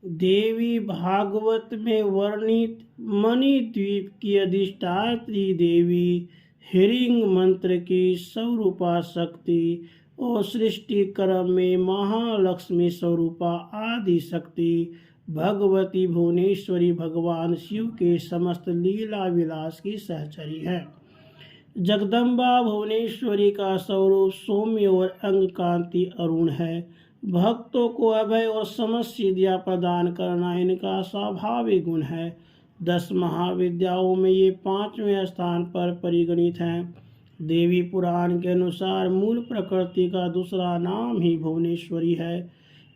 देवी भागवत में वर्णित मणिद्वीप की अधिष्ठात्री देवी हिरिंग मंत्र की स्वरूपा शक्ति और सृष्टि क्रम में महालक्ष्मी स्वरूपा आदि शक्ति भगवती भुवनेश्वरी भगवान शिव के समस्त लीला विलास की सहचरी है। जगदम्बा भुवनेश्वरी का स्वरूप सौम्य और अंग कांति अरुण है। भक्तों को अभय और समस्त सिद्धियां प्रदान करना इनका स्वाभाविक गुण है। 10 महाविद्याओं में ये 5वें स्थान पर परिगणित हैं। देवी पुराण के अनुसार मूल प्रकृति का दूसरा नाम ही भुवनेश्वरी है।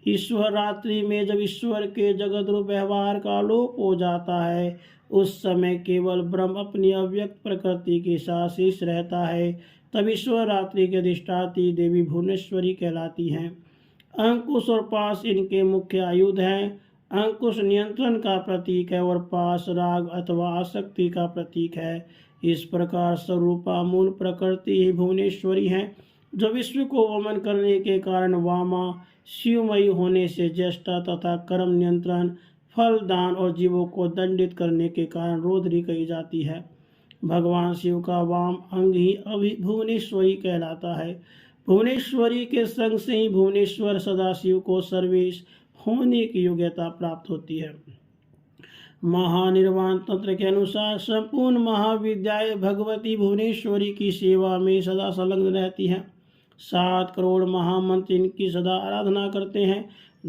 ईश्वर रात्रि में जब ईश्वर के जगत रूप व्यवहार का लोप हो जाता है, उस समय केवल ब्रह्म अपनी अव्यक्त प्रकृति के साथ शेष रहता है। तब ईश्वर रात्रि के अधिष्ठात्री देवी भुवनेश्वरी कहलाती हैं। अंकुश और पाश इनके मुख्य आयुध हैं। अंकुश नियंत्रण का प्रतीक है और पाश राग अथवा आसक्ति का प्रतीक है। इस प्रकार स्वरूपा मूल प्रकृति ही भुवनेश्वरी है, जो विश्व को वमन करने के कारण वामा, शिवमयी होने से ज्येष्ठा तथा कर्म नियंत्रण, फल दान और जीवों को दंडित करने के कारण रौद्री कही जाती है। भगवान शिव का वाम अंग ही भुवनेश्वरी कहलाता है। भुवनेश्वरी के संग से ही भुवनेश्वर सदाशिव को सर्वेश होने की योग्यता प्राप्त होती है। महानिर्वाण तंत्र के अनुसार संपूर्ण महाविद्याएं भगवती भुवनेश्वरी की सेवा में सदा संलग्न रहती हैं। 7 करोड़ महामंत्र इनकी सदा आराधना करते हैं।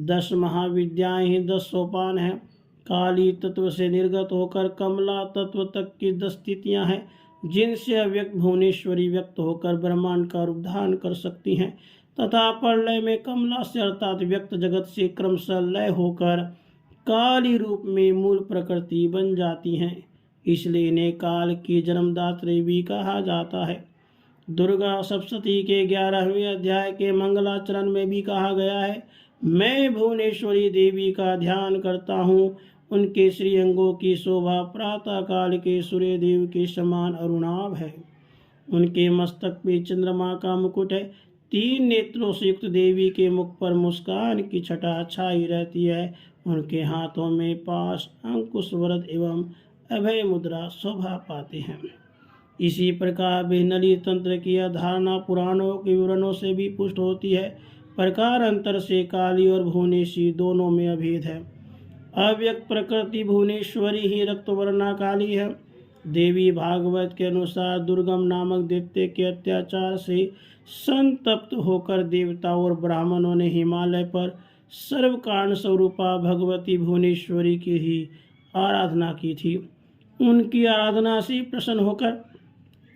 10 महाविद्याएं ही 10 सोपान हैं। काली तत्व से निर्गत होकर कमला तत्व तक की 10 स्थितियां हैं, जिनसे अव्यक्त भुवनेश्वरी व्यक्त होकर ब्रह्मांड का रूप धारण कर सकती हैं तथा प्रलय में कमला से अर्थात व्यक्त जगत से क्रमशः लय होकर काली रूप में मूल प्रकृति बन जाती हैं। इसलिए इन्हें काल की जन्मदात्री भी कहा जाता है। दुर्गा सप्तशती के 11वें अध्याय के मंगलाचरण में भी कहा गया है, मैं भुवनेश्वरी देवी का ध्यान करता हूँ। उनके श्रीअंगों की शोभा प्रातः काल के सूर्य देव के समान अरुणाभ है। उनके मस्तक पे चंद्रमा का मुकुट है। 3 नेत्रों से युक्त देवी के मुख पर मुस्कान की छटा छाई रहती है। उनके हाथों में पाश, अंकुश, वरद एवं अभय मुद्रा शोभा पाते हैं। इसी प्रकार बेनली तंत्र की अवधारणा पुराणों के विवरणों से भी पुष्ट होती है। प्रकार अंतर से काली और भुवनेश्वरी दोनों में अभेद है। अव्यक्त प्रकृति भुवनेश्वरी ही रक्तवर्णा काली है। देवी भागवत के अनुसार दुर्गम नामक दैत्य के अत्याचार से संतप्त होकर देवताओं और ब्राह्मणों ने हिमालय पर सर्व कारण स्वरूपा भगवती भुवनेश्वरी की ही आराधना की थी। उनकी आराधना से प्रसन्न होकर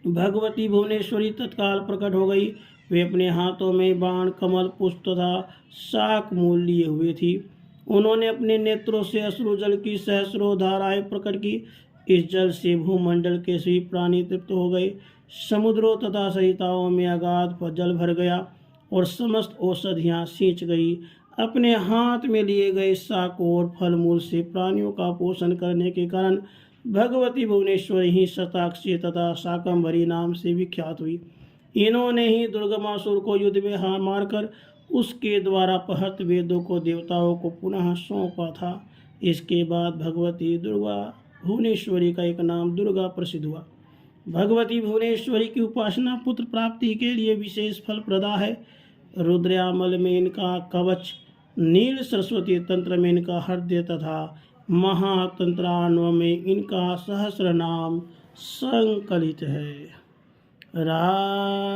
भगवती भुवनेश्वरी तत्काल प्रकट हो गई। वे अपने हाथों में बाण, कमल, पुष्प तथा शाक मूल लिए हुए थी। उन्होंने अपने नेत्रों से अश्रु जल की सहस्रों धाराएं प्रकट की। इस जल से भूमंडल के सभी प्राणी तृप्त हो गए। समुद्रों तथा सरिताओं में अगाध पर जल भर गया और समस्त औषधियाँ सींच गई। अपने हाथ में लिए गए शाकों और फल मूल से प्राणियों का पोषण करने के कारण भगवती भुवनेश्वरी ही शताक्षी तथा शाकंभरी नाम से विख्यात हुई। इन्होंने ही दुर्गमासुर को युद्ध में हार मारकर उसके द्वारा पहत वेदों को देवताओं को पुनः सौंपा था। इसके बाद भगवती दुर्गा भुवनेश्वरी का एक नाम दुर्गा प्रसिद्ध हुआ। भगवती भुवनेश्वरी की उपासना पुत्र प्राप्ति के लिए विशेष फल प्रदा है। रुद्रयामल में इनका कवच, नील सरस्वती तंत्र में इनका हृदय तथा महातंत्रान्व में इनका सहस्र नाम संकलित है। राधे।